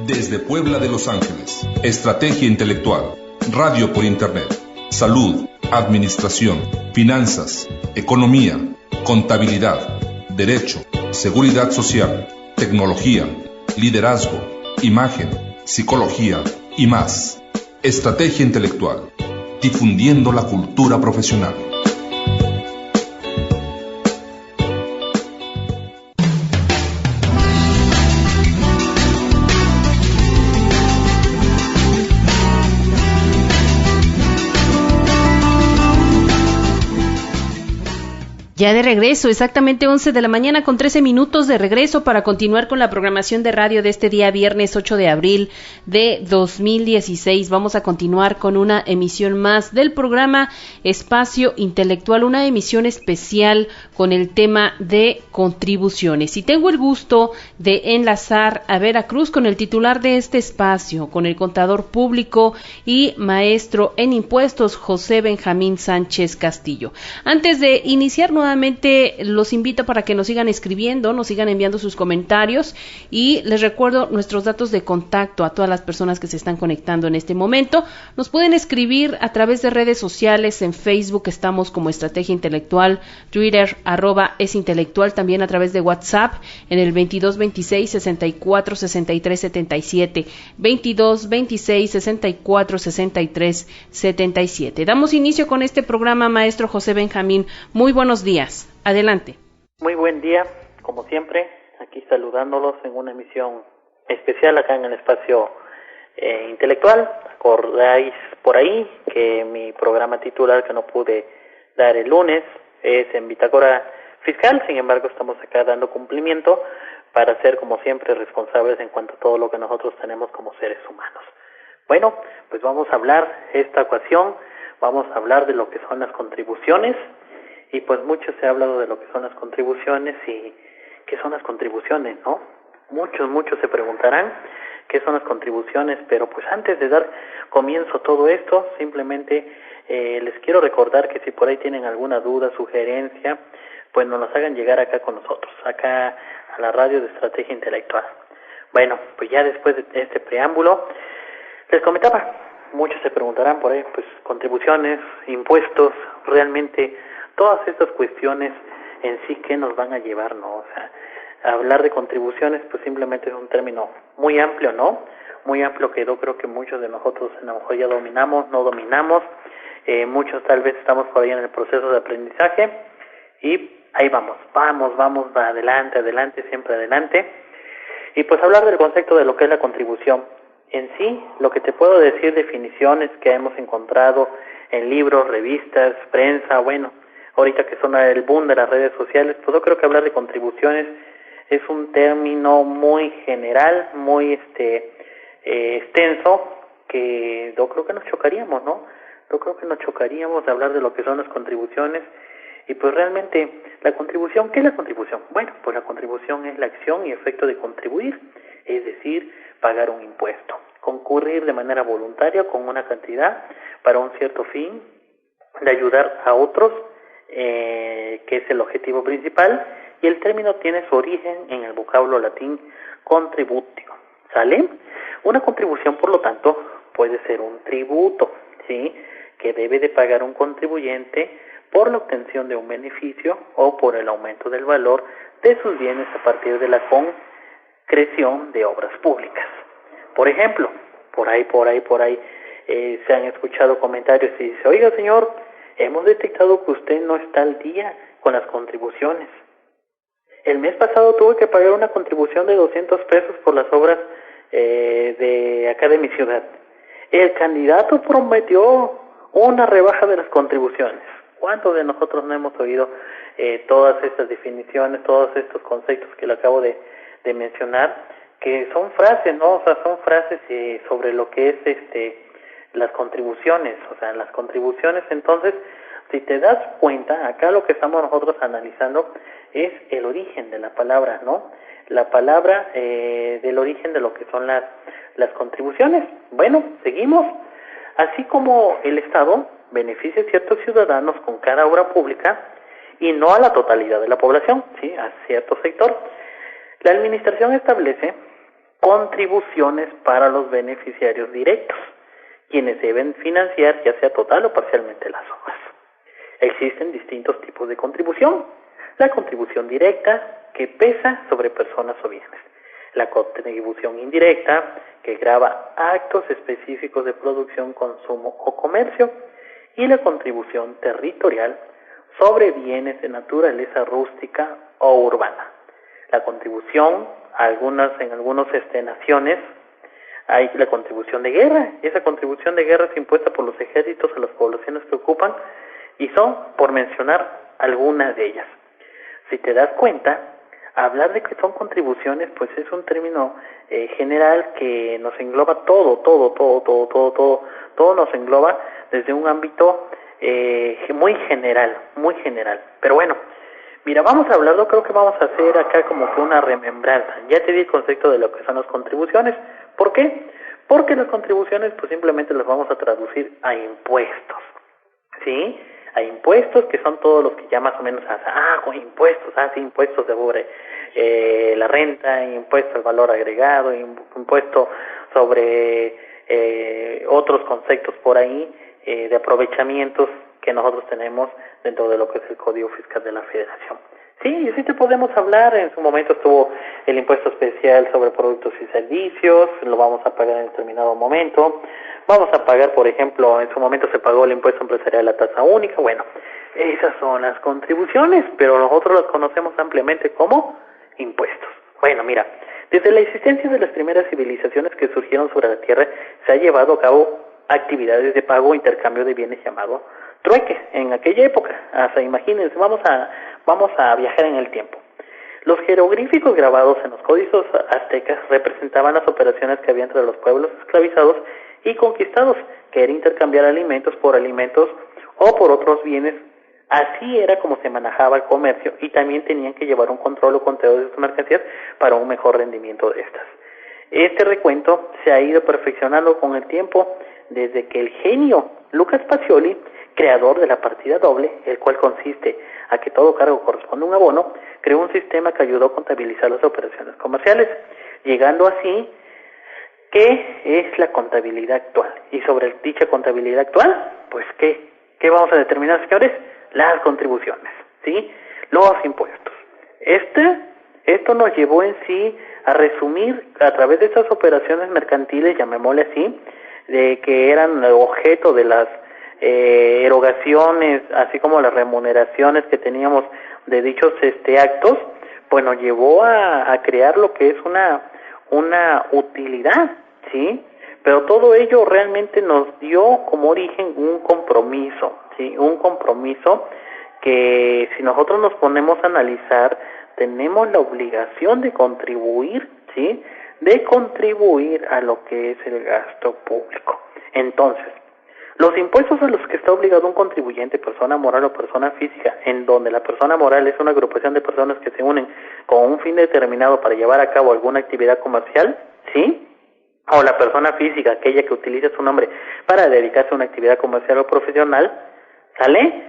Desde Puebla de Los Ángeles, estrategia intelectual, radio por internet, salud, administración, finanzas, economía, contabilidad, derecho, seguridad social, tecnología, liderazgo, imagen, psicología y más. Estrategia intelectual, difundiendo la cultura profesional. Ya de regreso, exactamente 11 de la mañana con 13 minutos de regreso para continuar con la programación de radio de este día viernes 8 de abril de 2016. Vamos a continuar con una emisión más del programa Espacio Intelectual, una emisión especial con el tema de contribuciones. Y tengo el gusto de enlazar a Veracruz con el titular de este espacio, con el contador público y maestro en impuestos, José Benjamín Sánchez Castillo. Antes de iniciar nuevamente, los invito para que nos sigan escribiendo, nos sigan enviando sus comentarios y les recuerdo nuestros datos de contacto a todas las personas que se están conectando en este momento. Nos pueden escribir a través de redes sociales, en Facebook estamos como Estrategia Intelectual, Twitter @esintelectual, también a través de WhatsApp en el 2226 64 63 77, 2226 64 63 77. Damos inicio con este programa, maestro José Benjamín. Muy buenos días. Adelante. Muy buen día, como siempre, aquí saludándolos en una emisión especial acá en el espacio intelectual. Acordáis por ahí que mi programa titular que no pude dar el lunes es en Bitácora Fiscal, sin embargo estamos acá dando cumplimiento para ser como siempre responsables en cuanto a todo lo que nosotros tenemos como seres humanos. Bueno, pues vamos a hablar esta ocasión, vamos a hablar de lo que son las contribuciones. Y pues mucho se ha hablado de lo que son las contribuciones y qué son las contribuciones, ¿no? Muchos se preguntarán qué son las contribuciones, pero pues antes de dar comienzo a todo esto, simplemente les quiero recordar que si por ahí tienen alguna duda, sugerencia, pues nos las hagan llegar acá con nosotros, acá a la radio de Estrategia Intelectual. Bueno, pues ya después de este preámbulo, les comentaba, muchos se preguntarán por ahí, pues contribuciones, impuestos, realmente todas estas cuestiones en sí, ¿qué nos van a llevar, no? O sea, hablar de contribuciones, pues simplemente es un término muy amplio, ¿no? Muy amplio que yo creo que muchos de nosotros a lo mejor ya dominamos, no dominamos, muchos tal vez estamos por ahí en el proceso de aprendizaje y ahí vamos, va adelante, siempre adelante. Y pues hablar del concepto de lo que es la contribución. En sí, lo que te puedo decir, definiciones que hemos encontrado en libros, revistas, prensa, bueno, ahorita que son el boom de las redes sociales, pues yo creo que hablar de contribuciones es un término muy general, muy extenso, que yo creo que nos chocaríamos, ¿no? Yo creo que nos chocaríamos de hablar de lo que son las contribuciones. Y pues realmente, la contribución, ¿qué es la contribución? Bueno, pues la contribución es la acción y efecto de contribuir, es decir, pagar un impuesto, concurrir de manera voluntaria con una cantidad para un cierto fin, de ayudar a otros, que es el objetivo principal, y el término tiene su origen en el vocablo latín contributio, ¿sale? Una contribución, por lo tanto, puede ser un tributo, ¿sí?, que debe de pagar un contribuyente por la obtención de un beneficio o por el aumento del valor de sus bienes a partir de la concreción de obras públicas. Por ejemplo, por ahí se han escuchado comentarios y dice, oiga señor, hemos detectado que usted no está al día con las contribuciones. El mes pasado tuve que pagar una contribución de 200 pesos por las obras de acá de mi ciudad. El candidato prometió una rebaja de las contribuciones. ¿Cuántos de nosotros no hemos oído todas estas definiciones, todos estos conceptos que le acabo de mencionar, que son frases, ¿no? O sea, son frases sobre lo que es las contribuciones. O sea, las contribuciones, entonces, si te das cuenta, acá lo que estamos nosotros analizando es el origen de la palabra, ¿no? La palabra del origen de lo que son las contribuciones. Bueno, seguimos. Así como el Estado beneficia a ciertos ciudadanos con cada obra pública y no a la totalidad de la población, ¿sí?, a cierto sector, la administración establece contribuciones para los beneficiarios directos, quienes deben financiar ya sea total o parcialmente las obras. Existen distintos tipos de contribución. La contribución directa, que pesa sobre personas o bienes. La contribución indirecta, que grava actos específicos de producción, consumo o comercio. Y la contribución territorial, sobre bienes de naturaleza rústica o urbana. La contribución, en algunas naciones, hay la contribución de guerra. Esa contribución de guerra es impuesta por los ejércitos a las poblaciones que ocupan, y son, por mencionar, algunas de ellas. Si te das cuenta, hablar de que son contribuciones, pues es un término general que nos engloba todo nos engloba desde un ámbito muy general. Pero bueno, mira, creo que vamos a hacer acá como que una remembranza. Ya te di el concepto de lo que son las contribuciones. ¿Por qué? Porque las contribuciones pues simplemente las vamos a traducir a impuestos, ¿sí? A impuestos, que son todos los que ya más o menos impuestos sobre la renta, impuesto al valor agregado, impuesto sobre otros conceptos por ahí de aprovechamientos que nosotros tenemos dentro de lo que es el Código Fiscal de la Federación. Sí, te podemos hablar. En su momento estuvo el impuesto especial sobre productos y servicios, lo vamos a pagar en determinado momento. Vamos a pagar, por ejemplo, en su momento se pagó el impuesto empresarial, la tasa única. Bueno, esas son las contribuciones, pero nosotros las conocemos ampliamente como impuestos. Bueno, mira, desde la existencia de las primeras civilizaciones que surgieron sobre la Tierra, se ha llevado a cabo actividades de pago o intercambio de bienes llamado trueque. En aquella época, hasta imagínense, vamos a viajar en el tiempo. Los jeroglíficos grabados en los códices aztecas representaban las operaciones que había entre los pueblos esclavizados y conquistados, que era intercambiar alimentos por alimentos o por otros bienes. Así era como se manejaba el comercio, y también tenían que llevar un control o conteo de sus mercancías para un mejor rendimiento de estas. Este recuento se ha ido perfeccionando con el tiempo, desde que el genio Lucas Pacioli, creador de la partida doble, el cual consiste a que todo cargo corresponde a un abono, creó un sistema que ayudó a contabilizar las operaciones comerciales, llegando así que es la contabilidad actual. Y sobre dicha contabilidad actual, pues ¿qué vamos a determinar, señores? Las contribuciones, ¿sí? Los impuestos. Esto nos llevó en sí a resumir a través de estas operaciones mercantiles, llamémosle así, de que eran objeto de las erogaciones, así como las remuneraciones que teníamos de dichos actos, pues nos llevó a crear lo que es una utilidad, ¿sí? Pero todo ello realmente nos dio como origen un compromiso, ¿sí? Un compromiso que, si nosotros nos ponemos a analizar, tenemos la obligación de contribuir, ¿sí? De contribuir a lo que es el gasto público. Entonces, los impuestos a los que está obligado un contribuyente, persona moral o persona física, en donde la persona moral es una agrupación de personas que se unen con un fin determinado para llevar a cabo alguna actividad comercial, ¿sí? O la persona física, aquella que utiliza su nombre para dedicarse a una actividad comercial o profesional, ¿sale?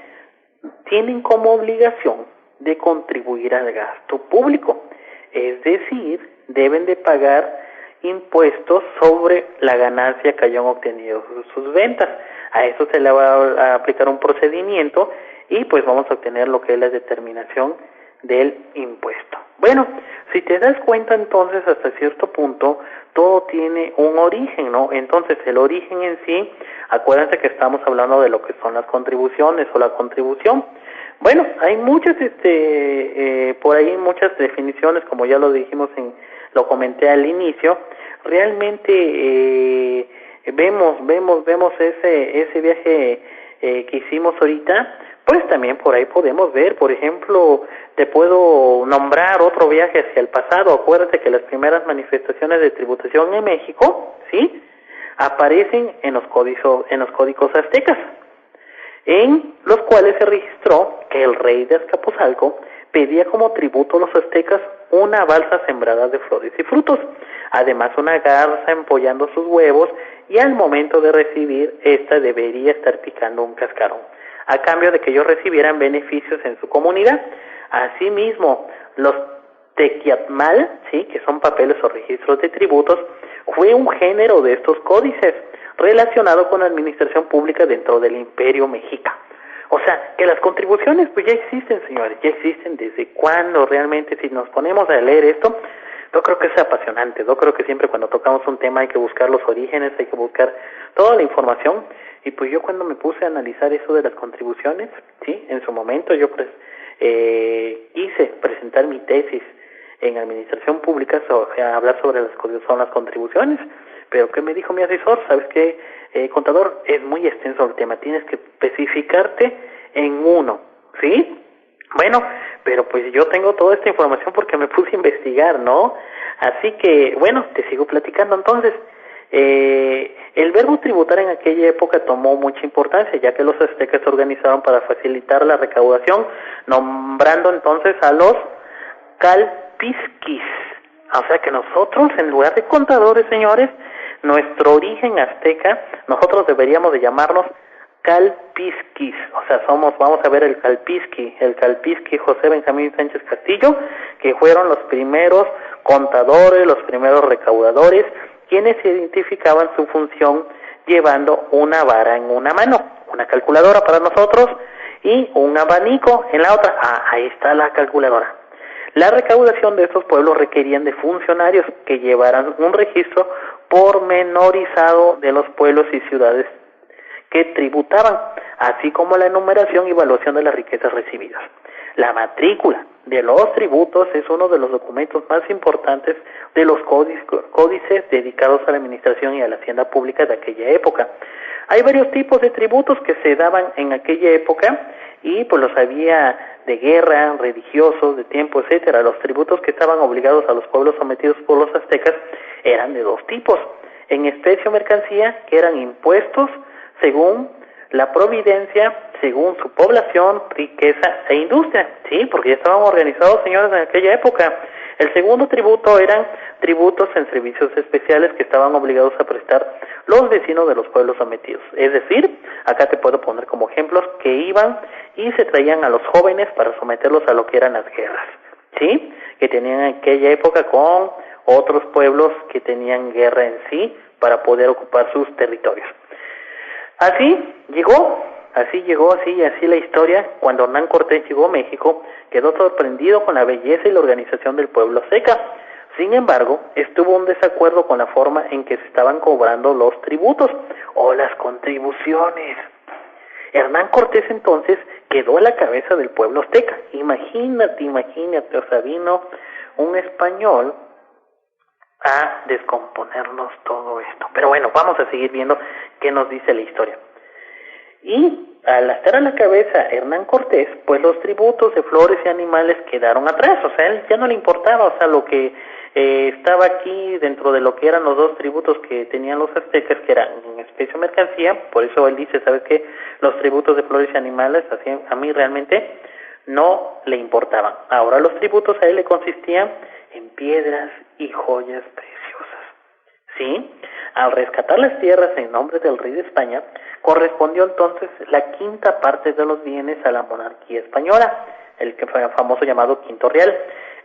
Tienen como obligación de contribuir al gasto público, es decir, deben de pagar impuestos sobre la ganancia que hayan obtenido sus ventas. A eso se le va a aplicar un procedimiento y pues vamos a obtener lo que es la determinación del impuesto. Bueno, si te das cuenta, entonces hasta cierto punto todo tiene un origen, ¿no? Entonces el origen en sí, acuérdense que estamos hablando de lo que son las contribuciones o la contribución. Bueno, hay muchas, por ahí muchas definiciones, como ya lo dijimos, lo comenté al inicio. Realmente vemos ese viaje que hicimos ahorita. Pues también por ahí podemos ver, por ejemplo, te puedo nombrar otro viaje hacia el pasado. Acuérdate que las primeras manifestaciones de tributación en México, ¿sí?, aparecen en los códigos aztecas, en los cuales se registró que el rey de Azcapotzalco pedía como tributo a los aztecas una balsa sembrada de flores y frutos, además una garza empollando sus huevos, y al momento de recibir, esta debería estar picando un cascarón, a cambio de que ellos recibieran beneficios en su comunidad. Asimismo, los tequiatmal, ¿sí?, que son papeles o registros de tributos, fue un género de estos códices relacionado con la administración pública dentro del Imperio Mexica. O sea, que las contribuciones pues ya existen, señores, ya existen. ¿Desde cuándo realmente? Si nos ponemos a leer esto, yo creo que es apasionante. Yo creo que siempre cuando tocamos un tema hay que buscar los orígenes, hay que buscar toda la información. Y pues yo cuando me puse a analizar eso de las contribuciones, sí, en su momento yo quise presentar mi tesis en administración pública, hablar sobre las contribuciones. Pero ¿qué me dijo mi asesor? ¿Sabes qué, contador? Es muy extenso el tema, tienes que especificarte en uno, ¿sí? Bueno, pero pues yo tengo toda esta información porque me puse a investigar, ¿no? Así que, bueno, te sigo platicando entonces. El verbo tributar en aquella época tomó mucha importancia, ya que los aztecas se organizaron para facilitar la recaudación, nombrando entonces a los calpisquis. O sea que nosotros, en lugar de contadores, señores, nuestro origen azteca, nosotros deberíamos de llamarnos calpisquis. O sea, vamos a ver el calpisqui José Benjamín Sánchez Castillo, que fueron los primeros contadores, los primeros recaudadores, quienes identificaban su función llevando una vara en una mano, una calculadora para nosotros y un abanico en la otra. Ahí está la calculadora. La recaudación de estos pueblos requerían de funcionarios que llevaran un registro pormenorizado de los pueblos y ciudades que tributaban, así como la enumeración y evaluación de las riquezas recibidas. La matrícula de los tributos es uno de los documentos más importantes de los códices dedicados a la administración y a la hacienda pública de aquella época. Hay varios tipos de tributos que se daban en aquella época y pues los había de guerra, religiosos, de tiempo, etcétera. Los tributos que estaban obligados a los pueblos sometidos por los aztecas eran de dos tipos: en especie o mercancía, que eran impuestos según la providencia, según su población, riqueza e industria, sí, porque ya estaban organizados, señores, en aquella época. El segundo tributo eran tributos en servicios especiales que estaban obligados a prestar los vecinos de los pueblos sometidos. Es decir, acá te puedo poner como ejemplos que iban y se traían a los jóvenes para someterlos a lo que eran las guerras, ¿sí?, que tenían en aquella época con otros pueblos que tenían guerra en sí para poder ocupar sus territorios. Así llegó la historia. Cuando Hernán Cortés llegó a México, quedó sorprendido con la belleza y la organización del pueblo azteca. Sin embargo, estuvo un desacuerdo con la forma en que se estaban cobrando los tributos o las contribuciones. Hernán Cortés entonces quedó a la cabeza del pueblo azteca. Imagínate, o sea, vino un español a descomponernos todo esto. Pero bueno, vamos a seguir viendo qué nos dice la historia. Y al estar a la cabeza Hernán Cortés, pues los tributos de flores y animales quedaron atrás. O sea, a él ya no le importaba, o sea, lo que estaba aquí dentro de lo que eran los dos tributos que tenían los aztecas, que eran en especie o mercancía. Por eso él dice, ¿sabes qué? Los tributos de flores y animales así, a mí realmente no le importaban. Ahora los tributos a él le consistían en piedras y joyas preciosas, ¿sí? Al rescatar las tierras en nombre del rey de España, correspondió entonces la quinta parte de los bienes a la monarquía española, el que fue famoso llamado Quinto Real.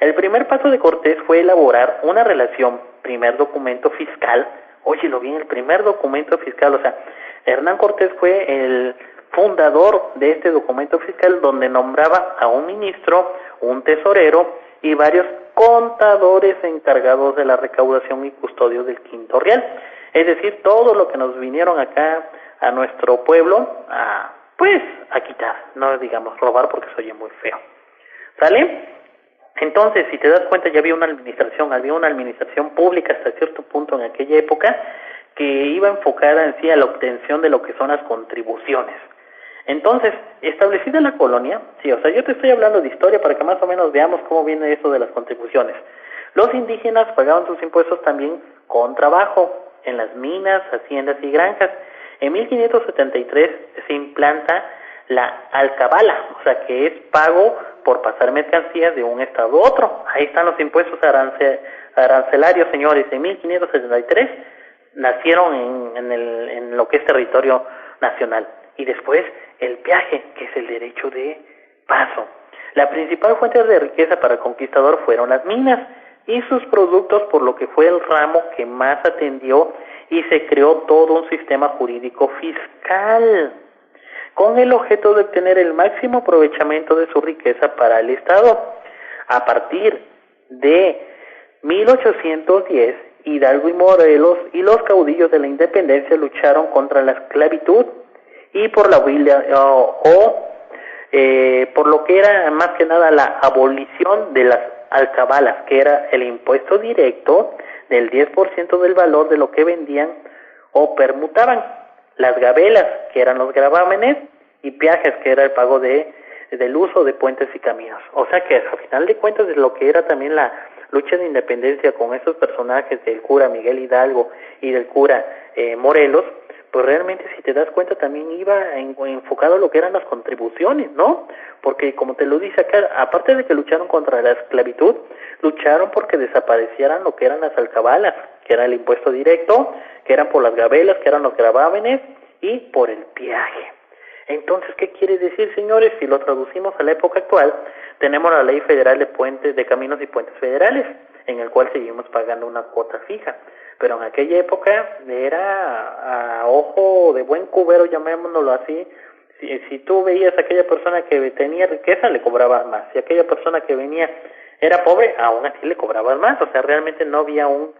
El primer paso de Cortés fue elaborar una relación, primer documento fiscal. Óyelo bien, el primer documento fiscal. O sea, Hernán Cortés fue el fundador de este documento fiscal, donde nombraba a un ministro, un tesorero y varios contadores encargados de la recaudación y custodio del Quinto Real. Es decir, todo lo que nos vinieron acá a nuestro pueblo a quitar, no digamos robar porque se oye muy feo. ¿Sale? Entonces, si te das cuenta, ya había una administración pública hasta cierto punto en aquella época que iba enfocada en sí a la obtención de lo que son las contribuciones. Entonces, establecida la colonia, sí, o sea, yo te estoy hablando de historia para que más o menos veamos cómo viene eso de las contribuciones. Los indígenas pagaban sus impuestos también con trabajo en las minas, haciendas y granjas. En 1573 se implanta la alcabala, o sea, que es pago por pasar mercancías de un estado a otro. Ahí están los impuestos arancelarios, señores. En 1573 nacieron en lo que es territorio nacional. Y después el peaje, que es el derecho de paso. La principal fuente de riqueza para el conquistador fueron las minas y sus productos, por lo que fue el ramo que más atendió y se creó todo un sistema jurídico fiscal, con el objeto de obtener el máximo aprovechamiento de su riqueza para el Estado. A partir de 1810, Hidalgo y Morelos y los caudillos de la independencia lucharon contra la esclavitud y por la por lo que era más que nada la abolición de las alcabalas, que era el impuesto directo del 10% del valor de lo que vendían o permutaban, las gabelas, que eran los gravámenes, y peajes, que era el pago del uso de puentes y caminos. O sea que a final de cuentas de lo que era también la lucha de independencia con estos personajes del cura Miguel Hidalgo y del cura Morelos, pues realmente si te das cuenta también iba enfocado a lo que eran las contribuciones, ¿no? Porque como te lo dice acá, aparte de que lucharon contra la esclavitud, lucharon porque desaparecieran lo que eran las alcabalas, que era el impuesto directo, que eran por las gabelas, que eran los gravámenes y por el peaje. Entonces, ¿qué quiere decir, señores? Si lo traducimos a la época actual, tenemos la Ley Federal de Puentes, de Caminos y Puentes Federales, en el cual seguimos pagando una cuota fija. Pero en aquella época era a ojo de buen cubero, llamémoslo así. Si tú veías a aquella persona que tenía riqueza, le cobrabas más. Si aquella persona que venía era pobre, aún así le cobrabas más. O sea, realmente no había un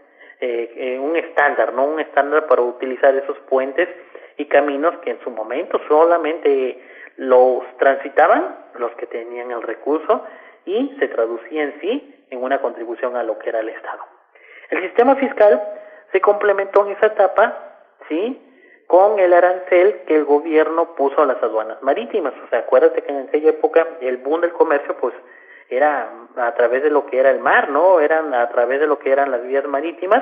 estándar, ¿no? Un estándar para utilizar esos puentes y caminos que en su momento solamente los transitaban los que tenían el recurso y se traducía en sí en una contribución a lo que era el Estado. El sistema fiscal se complementó en esa etapa, ¿sí?, con el arancel que el gobierno puso a las aduanas marítimas. O sea, acuérdate que en aquella época el boom del comercio pues era a través de lo que era el mar, ¿no? Eran a través de lo que eran las vías marítimas,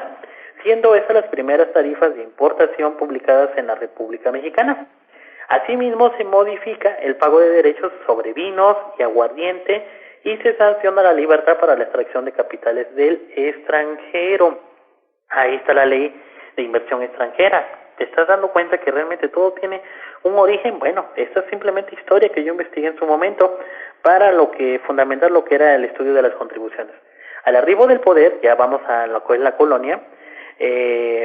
siendo esas las primeras tarifas de importación publicadas en la República Mexicana. Asimismo, se modifica el pago de derechos sobre vinos y aguardiente y se sanciona la libertad para la extracción de capitales del extranjero. Ahí está la ley de inversión extranjera. ¿Te estás dando cuenta que realmente todo tiene un origen? Bueno, esta es simplemente historia que yo investigué en su momento para fundamentar lo que era el estudio de las contribuciones. Al arribo del poder, ya vamos a lo que es la colonia,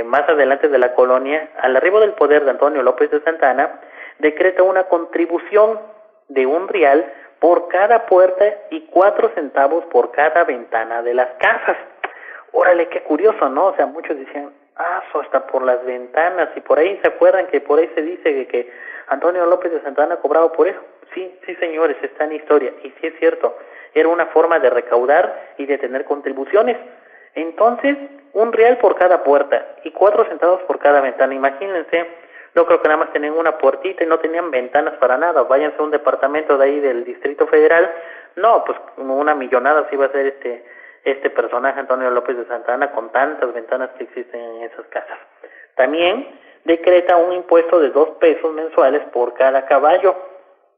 más adelante de la colonia, al arribo del poder de Antonio López de Santa Anna, decreta una contribución de 1 real por cada puerta y 4 centavos por cada ventana de las casas. Órale, qué curioso, ¿no? O sea, muchos decían, hasta por las ventanas, y por ahí se acuerdan que por ahí se dice que Antonio López de Santa Anna cobraba por eso. Sí, señores, está en historia, y sí es cierto, era una forma de recaudar y de tener contribuciones. Entonces, 1 real por cada puerta y 4 centavos por cada ventana. Imagínense, no creo que nada más tenían una puertita y no tenían ventanas para nada. Váyanse a un departamento de ahí del Distrito Federal. No, pues una millonada sí va a ser este personaje Antonio López de Santa Anna con tantas ventanas que existen en esas casas. También decreta un impuesto de 2 pesos mensuales por cada caballo.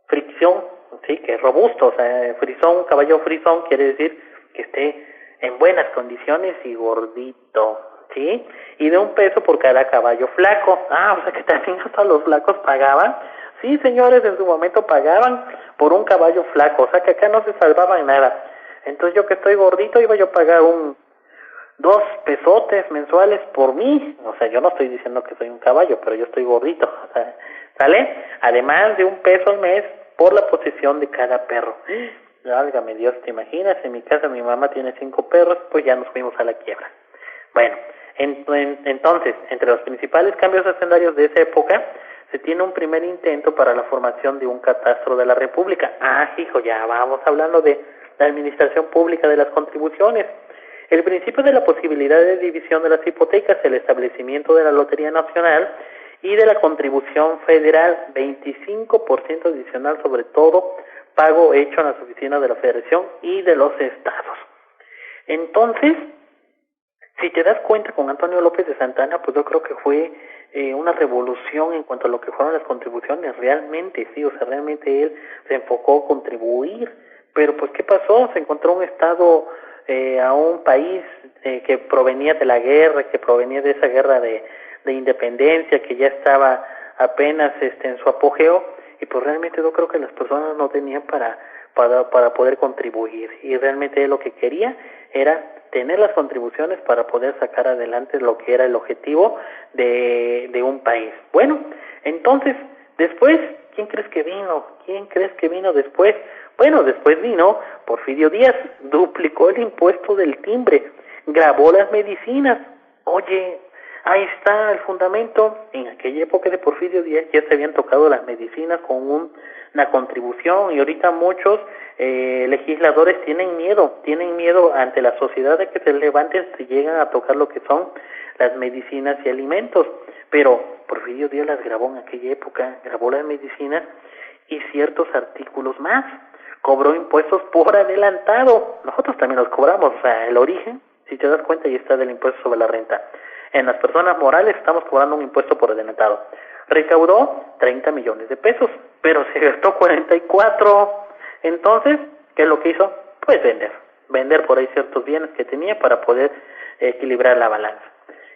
Fricción, sí, que es robusto, o sea, frisón, caballo frisón quiere decir que esté en buenas condiciones y gordito, ¿sí? Y de 1 peso por cada caballo flaco. O sea que también hasta los flacos pagaban. Sí, señores, en su momento pagaban por un caballo flaco, o sea que acá no se salvaban nada. Entonces yo que estoy gordito iba yo a pagar 2 pesotes mensuales por mí. O sea, yo no estoy diciendo que soy un caballo, pero yo estoy gordito, o sea, ¿sale? Además de 1 peso al mes por la posesión de cada perro. Válgame Dios, ¿te imaginas? En mi casa mi mamá tiene 5 perros, pues ya nos fuimos a la quiebra. Bueno, entonces, entre los principales cambios hacendarios de esa época, se tiene un primer intento para la formación de un catastro de la República. Hijo, ya vamos hablando de la administración pública de las contribuciones. El principio de la posibilidad de división de las hipotecas, el establecimiento de la Lotería Nacional y de la contribución federal, 25% adicional sobre todo pago hecho en las oficinas de la Federación y de los estados. Entonces, si te das cuenta con Antonio López de Santa Anna, pues yo creo que fue una revolución en cuanto a lo que fueron las contribuciones, realmente, sí, o sea, realmente él se enfocó a contribuir, pero pues ¿qué pasó? Se encontró un estado, a un país que provenía de la guerra, que provenía de esa guerra de independencia, que ya estaba apenas en su apogeo, y pues realmente yo creo que las personas no tenían para para poder contribuir, y realmente lo que quería era tener las contribuciones para poder sacar adelante lo que era el objetivo de un país. Bueno, entonces, después, ¿quién crees que vino? ¿Quién crees que vino después? Bueno, después vino Porfirio Díaz, duplicó el impuesto del timbre, gravó las medicinas. Oye, ahí está el fundamento. En aquella época de Porfirio Díaz ya se habían tocado las medicinas con una contribución, y ahorita muchos legisladores tienen miedo ante la sociedad de que se levanten si llegan a tocar lo que son las medicinas y alimentos. Pero Porfirio Díaz las grabó en aquella época, grabó las medicinas y ciertos artículos más. Cobró impuestos por adelantado. Nosotros también los cobramos, o sea, el origen, si te das cuenta, ya está del impuesto sobre la renta. En las personas morales estamos cobrando un impuesto por adelantado. Recaudó 30 millones de pesos, pero se gastó 44. Entonces, ¿qué es lo que hizo? Pues vender por ahí ciertos bienes que tenía para poder equilibrar la balanza.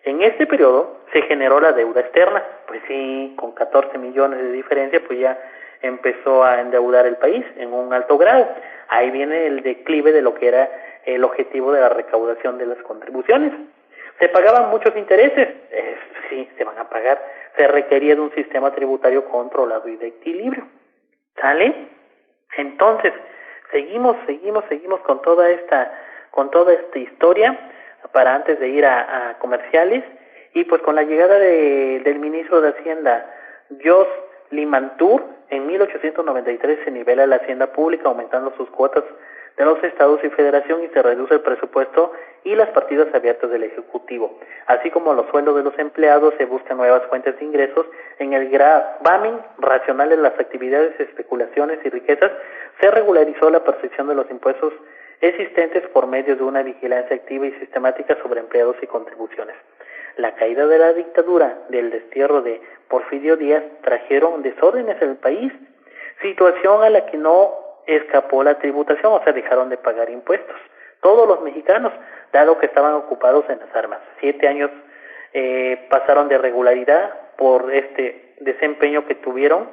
En este periodo se generó la deuda externa, pues sí, con 14 millones de diferencia, pues ya empezó a endeudar el país en un alto grado. Ahí viene el declive de lo que era el objetivo de la recaudación de las contribuciones. Se pagaban muchos intereses, sí, se van a pagar. Se requería de un sistema tributario controlado y de equilibrio. ¿Sale? Entonces, seguimos con toda esta historia para antes de ir a comerciales, y pues con la llegada del ministro de Hacienda, Jos Limantur, en 1893 se nivela la hacienda pública aumentando sus cuotas de los estados y federación, y se reduce el presupuesto y las partidas abiertas del Ejecutivo. Así como los sueldos de los empleados, se buscan nuevas fuentes de ingresos. En el gravamen racional de las actividades, especulaciones y riquezas, se regularizó la percepción de los impuestos existentes por medio de una vigilancia activa y sistemática sobre empleados y contribuciones. La caída de la dictadura del destierro de Porfirio Díaz trajeron desórdenes en el país, situación a la que no escapó la tributación, o sea, dejaron de pagar impuestos todos los mexicanos, dado que estaban ocupados en las armas. 7 años pasaron de regularidad por este desempeño que tuvieron,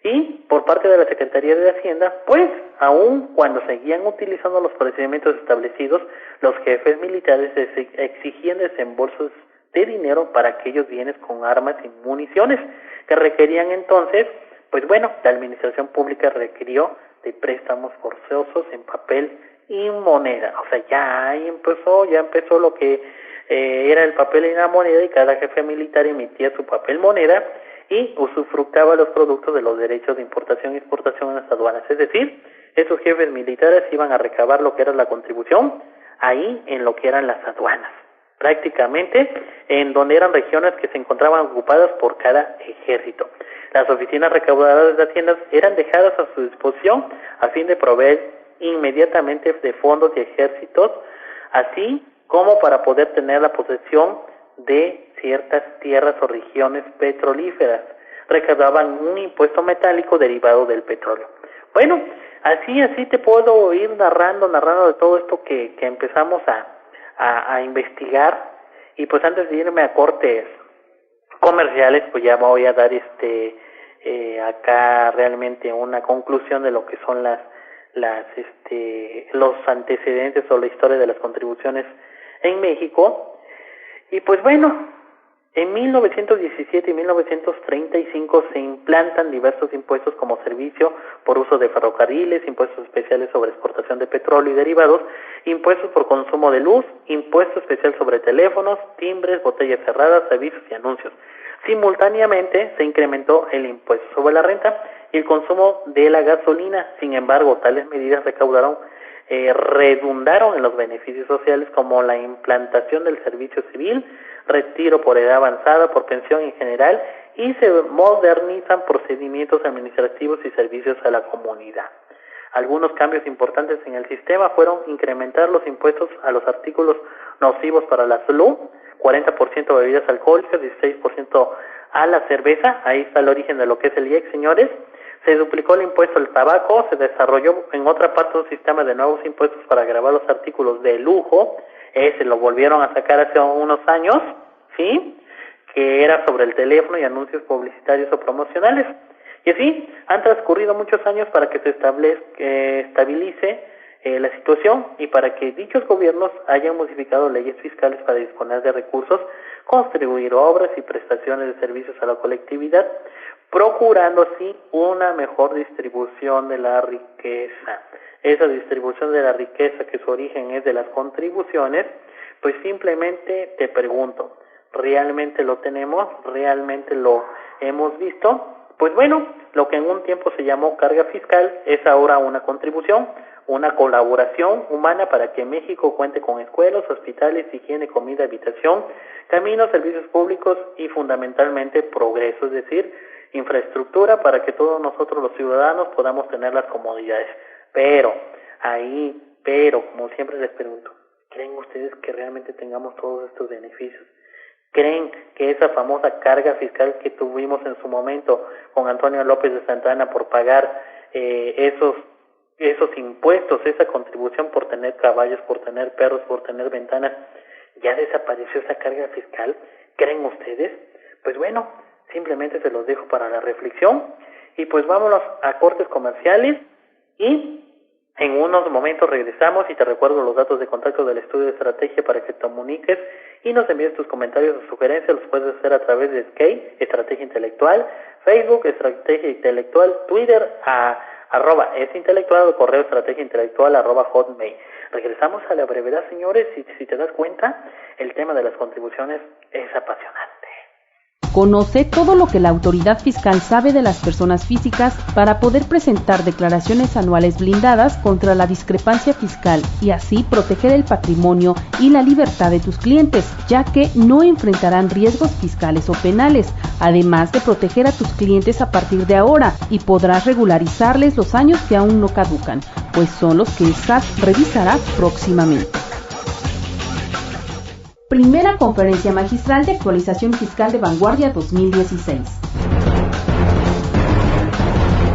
y por parte de la Secretaría de Hacienda, pues, aun cuando seguían utilizando los procedimientos establecidos, los jefes militares exigían desembolsos de dinero para aquellos bienes con armas y municiones, que requerían entonces, pues bueno, la administración pública requirió de préstamos forzosos en papel y moneda. O sea, ya empezó lo que era el papel y la moneda, y cada jefe militar emitía su papel moneda y usufructaba los productos de los derechos de importación y exportación en las aduanas. Es decir, esos jefes militares iban a recabar lo que era la contribución ahí en lo que eran las aduanas, prácticamente en donde eran regiones que se encontraban ocupadas por cada ejército. Las oficinas recaudadoras de Hacienda eran dejadas a su disposición a fin de proveer inmediatamente de fondos y ejércitos, así como para poder tener la posesión de ciertas tierras o regiones petrolíferas. Recaudaban un impuesto metálico derivado del petróleo. Bueno, así te puedo ir narrando de todo esto que empezamos a investigar. Y pues antes de irme a cortes comerciales, pues ya voy a dar acá realmente una conclusión de lo que son los antecedentes o la historia de las contribuciones en México. Y pues bueno, en 1917 y 1935 se implantan diversos impuestos como servicio por uso de ferrocarriles, impuestos especiales sobre exportación de petróleo y derivados, impuestos por consumo de luz, impuesto especial sobre teléfonos, timbres, botellas cerradas, avisos y anuncios. Simultáneamente se incrementó el impuesto sobre la renta y el consumo de la gasolina. Sin embargo, tales medidas redundaron en los beneficios sociales, como la implantación del servicio civil, retiro por edad avanzada, por pensión en general, y se modernizan procedimientos administrativos y servicios a la comunidad. Algunos cambios importantes en el sistema fueron incrementar los impuestos a los artículos nocivos para la salud, 40% a bebidas alcohólicas, 16% a la cerveza. Ahí está el origen de lo que es el IEX, señores. Se duplicó el impuesto al tabaco, se desarrolló en otra parte un sistema de nuevos impuestos para gravar los artículos de lujo. Ese lo volvieron a sacar hace unos años, ¿sí? Que era sobre el teléfono y anuncios publicitarios o promocionales. Y así han transcurrido muchos años para que se estabilice la situación y para que dichos gobiernos hayan modificado leyes fiscales para disponer de recursos, construir obras y prestaciones de servicios a la colectividad, procurando así una mejor distribución de la riqueza. Esa distribución de la riqueza, que su origen es de las contribuciones, pues simplemente te pregunto, ¿realmente lo tenemos? ¿Realmente lo hemos visto? Pues bueno, lo que en un tiempo se llamó carga fiscal es ahora una contribución, una colaboración humana para que México cuente con escuelas, hospitales, higiene, comida, habitación, caminos, servicios públicos y fundamentalmente progreso, es decir, infraestructura para que todos nosotros los ciudadanos podamos tener las comodidades. Pero, como siempre les pregunto, ¿creen ustedes que realmente tengamos todos estos beneficios? ¿Creen que esa famosa carga fiscal que tuvimos en su momento con Antonio López de Santana por pagar esos impuestos, esa contribución por tener caballos, por tener perros, por tener ventanas, ya desapareció esa carga fiscal? ¿Creen ustedes? Pues bueno, simplemente se los dejo para la reflexión y pues vámonos a cortes comerciales y en unos momentos regresamos y te recuerdo los datos de contacto del estudio de estrategia para que te comuniques y nos envíes tus comentarios o sugerencias. Los puedes hacer a través de Skype, Estrategia Intelectual, Facebook, Estrategia Intelectual, Twitter, @esintelectual o correo estrategiaintelectual @hotmail. Regresamos a la brevedad, señores, y si te das cuenta, el tema de las contribuciones es apasionante. Conoce todo lo que la autoridad fiscal sabe de las personas físicas para poder presentar declaraciones anuales blindadas contra la discrepancia fiscal y así proteger el patrimonio y la libertad de tus clientes, ya que no enfrentarán riesgos fiscales o penales, además de proteger a tus clientes a partir de ahora y podrás regularizarles los años que aún no caducan, pues son los que el SAT revisará próximamente. Primera Conferencia Magistral de Actualización Fiscal de Vanguardia 2016.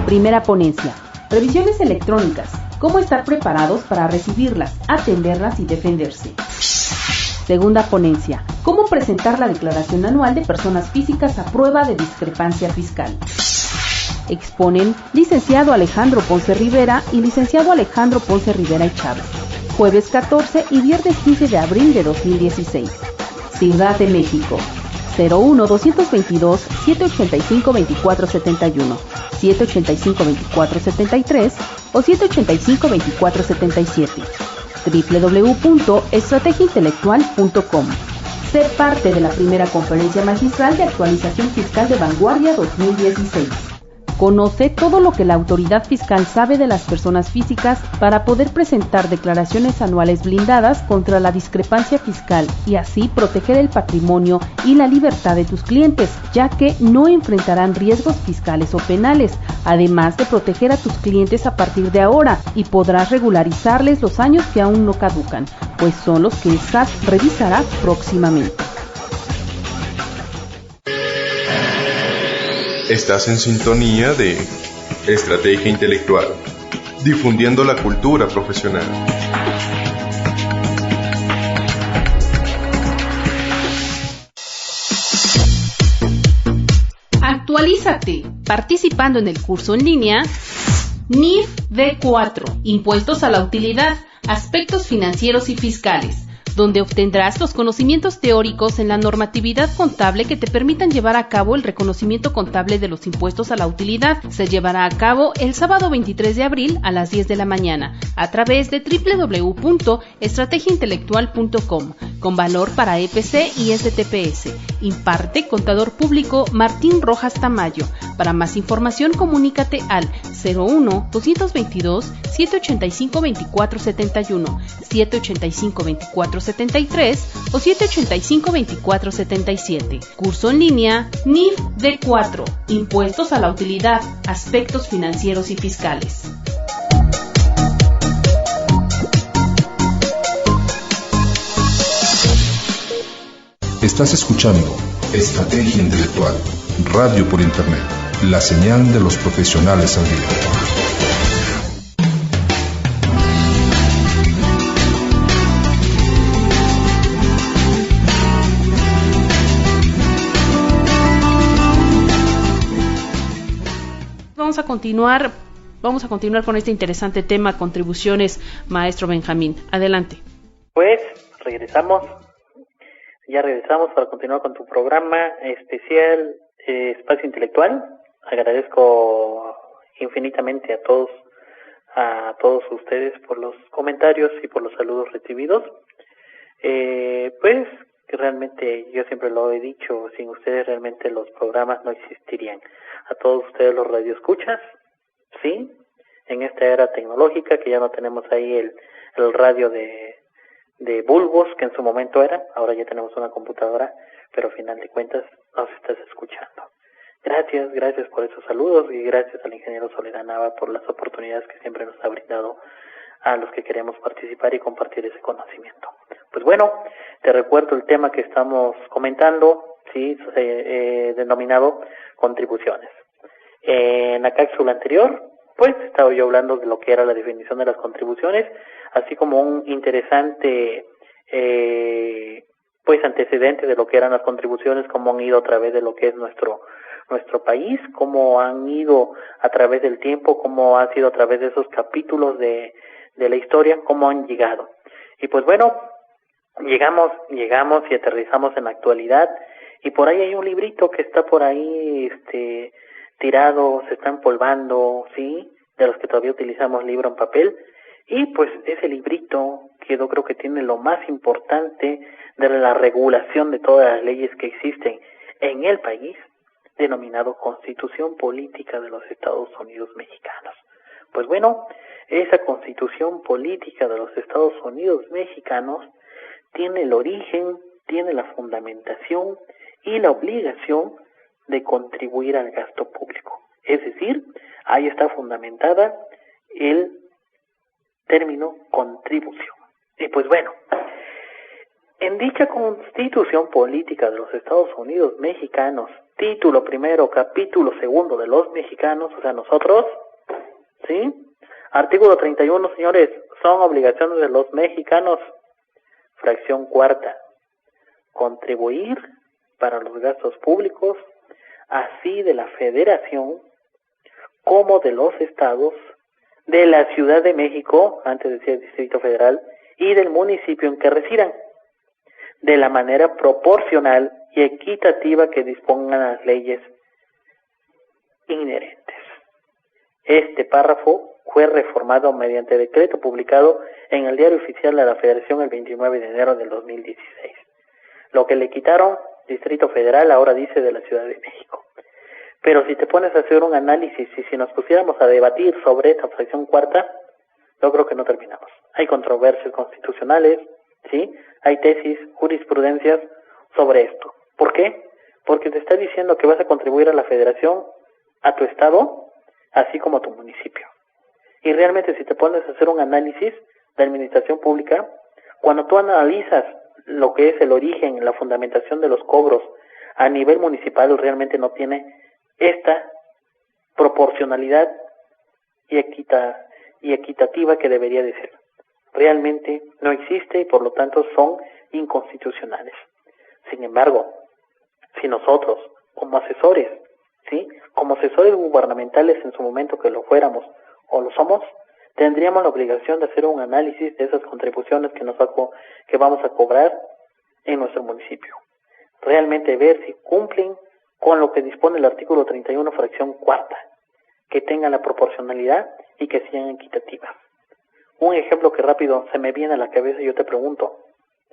Primera ponencia. Revisiones electrónicas. ¿Cómo estar preparados para recibirlas, atenderlas y defenderse? Segunda ponencia. ¿Cómo presentar la declaración anual de personas físicas a prueba de discrepancia fiscal? Exponen licenciado Alejandro Ponce Rivera y licenciado Alejandro Ponce Rivera y Chávez. Jueves 14 y viernes 15 de abril de 2016. Ciudad de México. 01-222-785-2471, 785-2473 o 785-2477. www.estrategiaintelectual.com. Ser parte de la primera Conferencia Magistral de Actualización Fiscal de Vanguardia 2016. Conoce todo lo que la autoridad fiscal sabe de las personas físicas para poder presentar declaraciones anuales blindadas contra la discrepancia fiscal y así proteger el patrimonio y la libertad de tus clientes, ya que no enfrentarán riesgos fiscales o penales, además de proteger a tus clientes a partir de ahora y podrás regularizarles los años que aún no caducan, pues son los que el SAT revisará próximamente. Estás en sintonía de Estrategia Intelectual, difundiendo la cultura profesional. Actualízate participando en el curso en línea NIF D4, Impuestos a la Utilidad, Aspectos Financieros y Fiscales, donde obtendrás los conocimientos teóricos en la normatividad contable que te permitan llevar a cabo el reconocimiento contable de los impuestos a la utilidad. Se llevará a cabo el sábado 23 de abril a las 10 de la mañana a través de www.estrategiaintelectual.com con valor para EPC y STPS. Imparte Contador Público Martín Rojas Tamayo. Para más información comunícate al 01-222-785-2471, 785-2473 o 785-2477. Curso en línea NIF D4, Impuestos a la Utilidad, Aspectos Financieros y Fiscales. Estás escuchando Estrategia Intelectual, radio por internet, la señal de los profesionales al día. vamos a continuar con este interesante tema, contribuciones, maestro Benjamín. Adelante. Pues regresamos para continuar con tu programa especial Espacio Intelectual. Agradezco infinitamente a todos ustedes por los comentarios y por los saludos recibidos. Pues que realmente yo siempre lo he dicho, sin ustedes realmente los programas no existirían. A todos ustedes los radioescuchas, sí, en esta era tecnológica que ya no tenemos ahí el radio de bulbos que en su momento era, ahora ya tenemos una computadora, pero al final de cuentas nos estás escuchando. Gracias por esos saludos y gracias al ingeniero Soledad Nava por las oportunidades que siempre nos ha brindado a los que queremos participar y compartir ese conocimiento. Pues bueno, te recuerdo el tema que estamos comentando, sí, denominado contribuciones. En la cápsula anterior, pues estaba yo hablando de lo que era la definición de las contribuciones, así como un interesante pues antecedente de lo que eran las contribuciones, cómo han ido a través de lo que es nuestro país, cómo han ido a través del tiempo, cómo ha sido a través de esos capítulos de la historia, cómo han llegado. Y pues bueno, llegamos y aterrizamos en la actualidad, y por ahí hay un librito que está por ahí tirado, se está empolvando, ¿sí? De los que todavía utilizamos libro en papel, y pues ese librito yo creo que tiene lo más importante de la regulación de todas las leyes que existen en el país, denominado Constitución Política de los Estados Unidos Mexicanos. Pues bueno, esa Constitución Política de los Estados Unidos Mexicanos tiene el origen, tiene la fundamentación y la obligación de contribuir al gasto público. Es decir, ahí está fundamentada el término contribución. Y pues bueno, en dicha Constitución Política de los Estados Unidos Mexicanos, título primero, capítulo segundo de los mexicanos, o sea, nosotros, ¿sí? Artículo 31, señores, son obligaciones de los mexicanos. Fracción cuarta, contribuir para los gastos públicos, así de la Federación como de los estados, de la Ciudad de México, antes decía el Distrito Federal, y del municipio en que residan, de la manera proporcional y equitativa que dispongan las leyes inherentes. Este párrafo fue reformado mediante decreto publicado en el Diario Oficial de la Federación el 29 de enero del 2016. Lo que le quitaron Distrito Federal ahora dice de la Ciudad de México. Pero si te pones a hacer un análisis y si nos pusiéramos a debatir sobre esta fracción cuarta, yo creo que no terminamos. Hay controversias constitucionales, ¿sí? Hay tesis, jurisprudencias sobre esto. ¿Por qué? Porque te está diciendo que vas a contribuir a la federación, a tu estado, así como a tu municipio. Y realmente si te pones a hacer un análisis de administración pública, cuando tú analizas lo que es el origen, la fundamentación de los cobros a nivel municipal, realmente no tiene esta proporcionalidad y equitativa que debería de ser. Realmente no existe y por lo tanto son inconstitucionales. Sin embargo, si nosotros como asesores, ¿sí? Como asesores gubernamentales en su momento que lo fuéramos o lo somos, tendríamos la obligación de hacer un análisis de esas contribuciones que vamos a cobrar en nuestro municipio. Realmente ver si cumplen con lo que dispone el artículo 31, fracción cuarta, que tengan la proporcionalidad y que sean equitativas. Un ejemplo que rápido se me viene a la cabeza y yo te pregunto,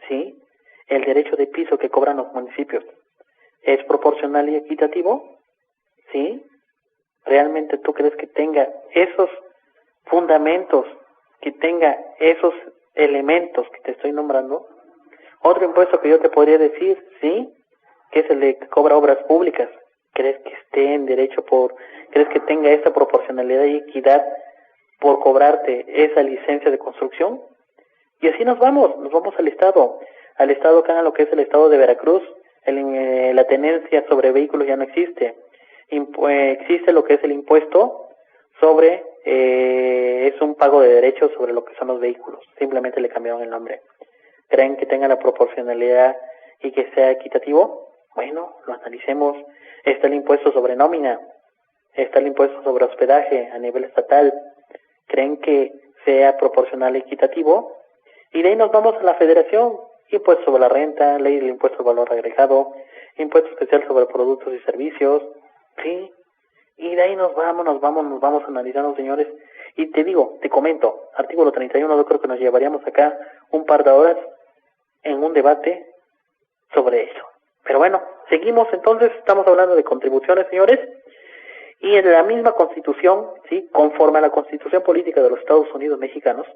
¿sí? El derecho de piso que cobran los municipios, ¿es proporcional y equitativo? ¿Sí? ¿Realmente tú crees que tenga esos fundamentos, que tenga esos elementos que te estoy nombrando? Otro impuesto que yo te podría decir, ¿sí? Que es el de que cobra obras públicas. ¿Crees que esté en derecho crees que tenga esa proporcionalidad y equidad por cobrarte esa licencia de construcción? Y así nos vamos al estado acá en lo que es el estado de Veracruz. La tenencia sobre vehículos ya no existe. Existe lo que es el impuesto sobre, es un pago de derechos sobre lo que son los vehículos. Simplemente le cambiaron el nombre. ¿Creen que tenga la proporcionalidad y que sea equitativo? Bueno, lo analicemos. Está el impuesto sobre nómina, está el impuesto sobre hospedaje a nivel estatal, creen que sea proporcional y equitativo, y de ahí nos vamos a la federación, impuesto sobre la renta, ley del impuesto al valor agregado, impuesto especial sobre productos y servicios, ¿sí? Y de ahí nos vamos analizando, señores, y te comento, artículo 31, yo creo que nos llevaríamos acá un par de horas en un debate sobre eso. Pero bueno, seguimos entonces, estamos hablando de contribuciones, señores, y en la misma Constitución, ¿sí?, conforme a la Constitución Política de los Estados Unidos Mexicanos,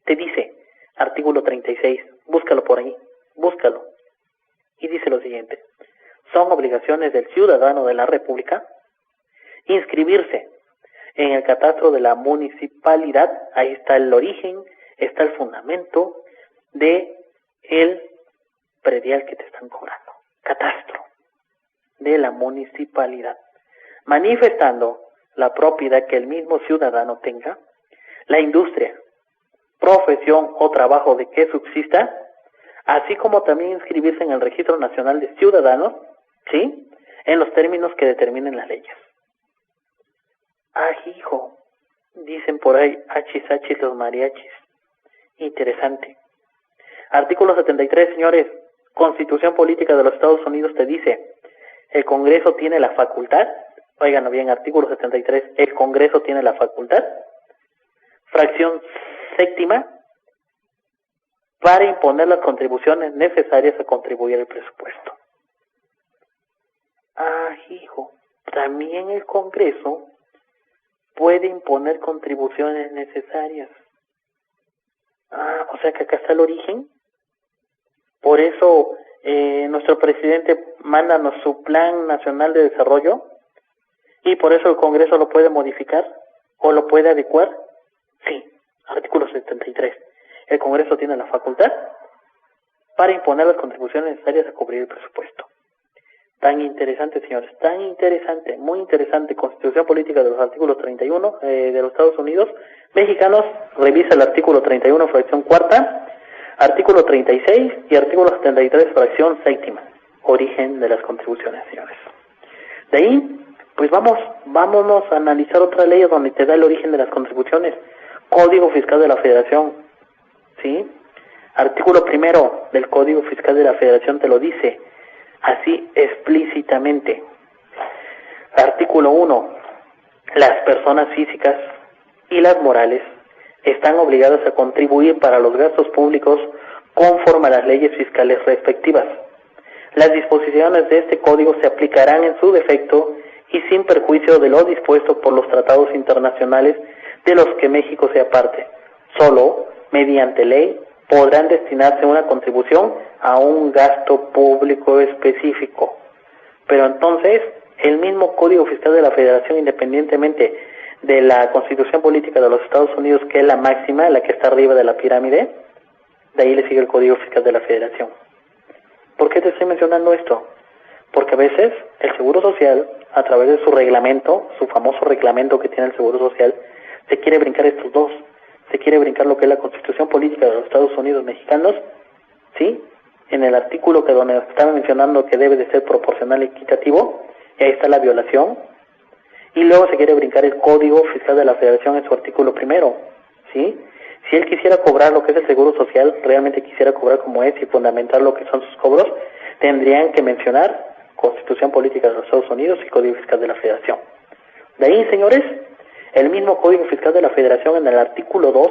te dice, artículo 36, búscalo por ahí, búscalo, y dice lo siguiente: son obligaciones del ciudadano de la República inscribirse en el catastro de la municipalidad, ahí está el origen, está el fundamento de el predial que te están cobrando, catastro de la municipalidad, manifestando la propiedad que el mismo ciudadano tenga, la industria, profesión o trabajo de que subsista, así como también inscribirse en el Registro Nacional de Ciudadanos, ¿sí?, en los términos que determinen las leyes. Ah, hijo, dicen por ahí, achis, los mariachis. Interesante. Artículo 73, señores, Constitución Política de los Estados Unidos te dice, el Congreso tiene la facultad, óiganlo bien, artículo 73, el Congreso tiene la facultad, fracción séptima, para imponer las contribuciones necesarias a contribuir al presupuesto. Ah, hijo, también el Congreso puede imponer contribuciones necesarias. Ah, o sea que acá está el origen. Por eso nuestro presidente mándanos su Plan Nacional de Desarrollo, y por eso el Congreso lo puede modificar o lo puede adecuar. Sí, artículo 73. El Congreso tiene la facultad para imponer las contribuciones necesarias a cubrir el presupuesto. Tan interesante, señores, tan interesante, muy interesante. Constitución Política de los artículos 31 de los Estados Unidos Mexicanos. Revisa el artículo 31, fracción cuarta, artículo 36 y artículo 73, fracción séptima. Origen de las contribuciones, señores. De ahí, pues vámonos a analizar otra ley donde te da el origen de las contribuciones. Código Fiscal de la Federación, ¿sí? Artículo primero del Código Fiscal de la Federación te lo dice así explícitamente. Artículo 1. Las personas físicas y las morales están obligadas a contribuir para los gastos públicos conforme a las leyes fiscales respectivas. Las disposiciones de este código se aplicarán en su defecto y sin perjuicio de lo dispuesto por los tratados internacionales de los que México sea parte. Solo mediante ley podrán destinarse una contribución a un gasto público específico. Pero entonces, el mismo Código Fiscal de la Federación, independientemente de la Constitución Política de los Estados Unidos, que es la máxima, la que está arriba de la pirámide, de ahí le sigue el Código Fiscal de la Federación. ¿Por qué te estoy mencionando esto? Porque a veces el Seguro Social, a través de su reglamento, su famoso reglamento que tiene el Seguro Social, se quiere brincar estos dos. Se quiere brincar lo que es la Constitución Política de los Estados Unidos Mexicanos, ¿sí? En el artículo que donde estaba mencionando que debe de ser proporcional y equitativo, y ahí está la violación. Y luego se quiere brincar el Código Fiscal de la Federación en su artículo primero, ¿sí? Si él quisiera cobrar lo que es el Seguro Social, realmente quisiera cobrar como es y fundamentar lo que son sus cobros, tendrían que mencionar Constitución Política de los Estados Unidos y Código Fiscal de la Federación. De ahí, señores, el mismo Código Fiscal de la Federación en el artículo 2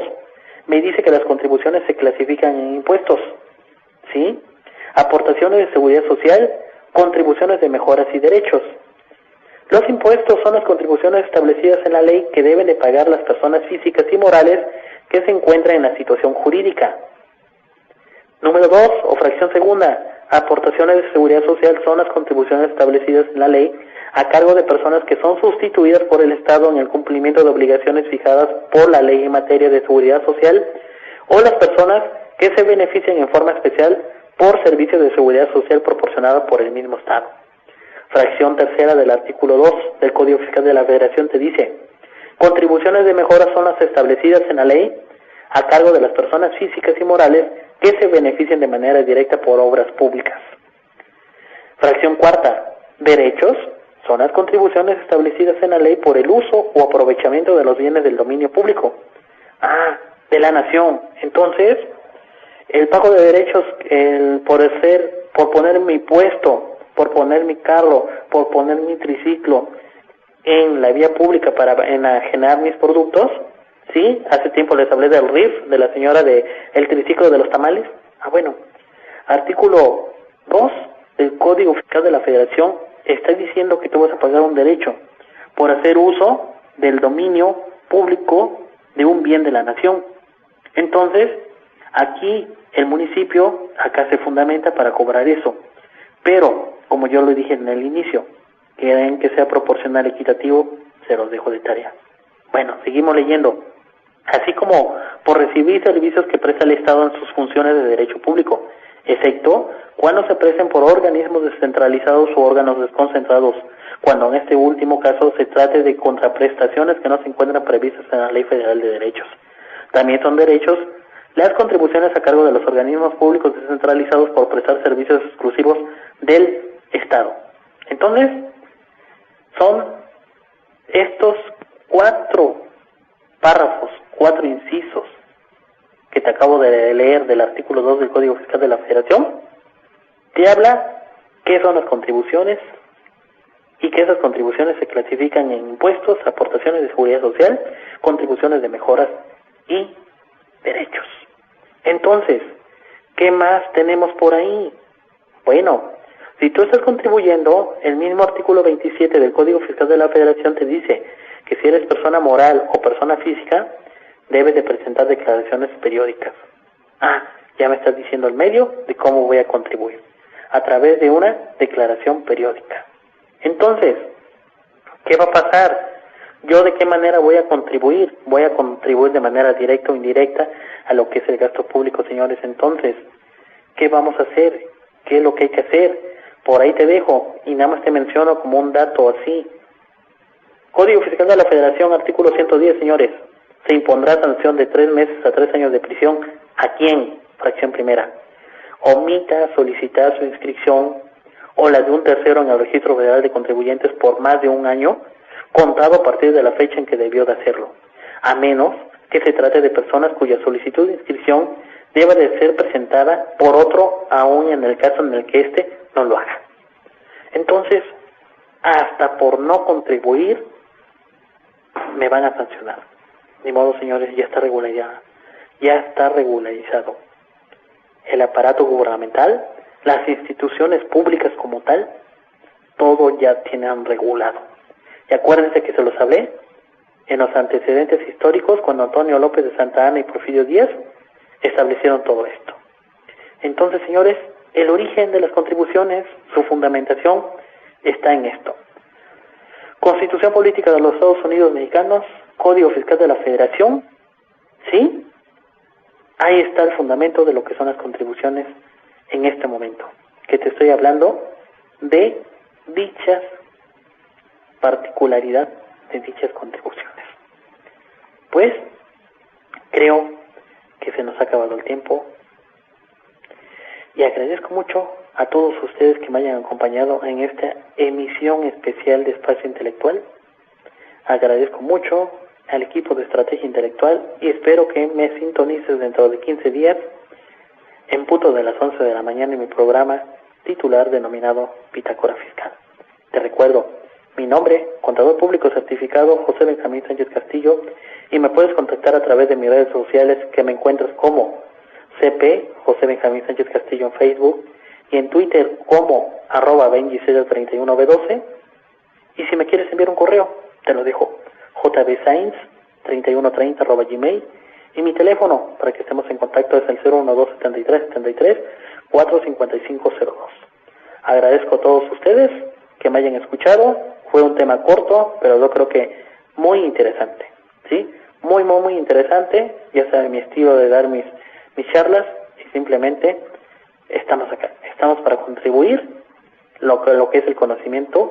me dice que las contribuciones se clasifican en impuestos, ¿sí? Aportaciones de seguridad social, contribuciones de mejoras y derechos. Los impuestos son las contribuciones establecidas en la ley que deben de pagar las personas físicas y morales que se encuentran en la situación jurídica. Número 2, o fracción segunda, aportaciones de seguridad social son las contribuciones establecidas en la ley a cargo de personas que son sustituidas por el Estado en el cumplimiento de obligaciones fijadas por la ley en materia de seguridad social, o las personas que se benefician en forma especial por servicios de seguridad social proporcionados por el mismo Estado. Fracción tercera del artículo 2 del Código Fiscal de la Federación te dice: contribuciones de mejora son las establecidas en la ley a cargo de las personas físicas y morales que se beneficien de manera directa por obras públicas. Fracción cuarta, derechos son las contribuciones establecidas en la ley por el uso o aprovechamiento de los bienes del dominio público. De la nación. Entonces, el pago de derechos, por poner mi puesto, por poner mi carro, por poner mi triciclo en la vía pública para enajenar mis productos, ¿sí? Hace tiempo les hablé del RIF, de la señora de el triciclo de los tamales. Bueno, artículo 2 del Código Fiscal de la Federación está diciendo que tú vas a pagar un derecho por hacer uso del dominio público de un bien de la nación. Entonces, aquí el municipio acá se fundamenta para cobrar eso. Pero, como yo lo dije en el inicio, quieren que sea proporcional, equitativo, se los dejo de tarea. Bueno, seguimos leyendo. Así como por recibir servicios que presta el Estado en sus funciones de derecho público, excepto cuando se presten por organismos descentralizados o órganos desconcentrados, cuando en este último caso se trate de contraprestaciones que no se encuentran previstas en la Ley Federal de Derechos. También son derechos las contribuciones a cargo de los organismos públicos descentralizados por prestar servicios exclusivos del Estado. Entonces, son estos 4 párrafos, 4 incisos que te acabo de leer del artículo 2 del Código Fiscal de la Federación, te habla qué son las contribuciones y que esas contribuciones se clasifican en impuestos, aportaciones de seguridad social, contribuciones de mejoras y derechos. Entonces, ¿qué más tenemos por ahí? Bueno, si tú estás contribuyendo, el mismo artículo 27 del Código Fiscal de la Federación te dice que si eres persona moral o persona física, debes de presentar declaraciones periódicas. Ya me estás diciendo el medio de cómo voy a contribuir, a través de una declaración periódica. Entonces, ¿qué va a pasar? ¿Yo de qué manera voy a contribuir? Voy a contribuir de manera directa o indirecta a lo que es el gasto público, señores. Entonces, ¿qué vamos a hacer? ¿Qué es lo que hay que hacer? Por ahí te dejo y nada más te menciono como un dato así. Código Fiscal de la Federación, artículo 110, señores. Se impondrá sanción de 3 meses a 3 años de prisión. ¿A quién? Fracción primera. Omita solicitar su inscripción o la de un tercero en el Registro Federal de Contribuyentes por más de un año, contado a partir de la fecha en que debió de hacerlo, a menos que se trate de personas cuya solicitud de inscripción debe de ser presentada por otro, aún en el caso en el que éste no lo haga. Entonces, hasta por no contribuir, me van a sancionar. Ni modo, señores, ya está regularizado. El aparato gubernamental, las instituciones públicas como tal, todo ya tienen regulado. Y acuérdense que se los hablé en los antecedentes históricos cuando Antonio López de Santa Anna y Porfirio Díaz establecieron todo esto. Entonces, señores, el origen de las contribuciones, su fundamentación, está en esto. Constitución Política de los Estados Unidos Mexicanos, Código Fiscal de la Federación, ¿sí? Ahí está el fundamento de lo que son las contribuciones en este momento, que te estoy hablando de dichas particularidad de dichas contribuciones. Pues, creo que se nos ha acabado el tiempo y agradezco mucho a todos ustedes que me hayan acompañado en esta emisión especial de Espacio Intelectual. Agradezco mucho al equipo de Estrategia Intelectual y espero que me sintonices dentro de 15 días en punto de las 11 de la mañana en mi programa titular denominado Bitácora Fiscal. Te recuerdo, mi nombre, contador público certificado José Benjamín Sánchez Castillo, y me puedes contactar a través de mis redes sociales que me encuentras como CP José Benjamín Sánchez Castillo en Facebook y en Twitter como @benjicelia31b12. Y si me quieres enviar un correo, te lo dejo, jbsainz3130@gmail, y mi teléfono para que estemos en contacto es el 012-73-73-45502. Agradezco a todos ustedes que me hayan escuchado. Fue un tema corto, pero yo creo que muy interesante, ¿sí? Muy interesante. Ya saben mi estilo de dar mis charlas, y simplemente estamos acá. Estamos para contribuir lo que es el conocimiento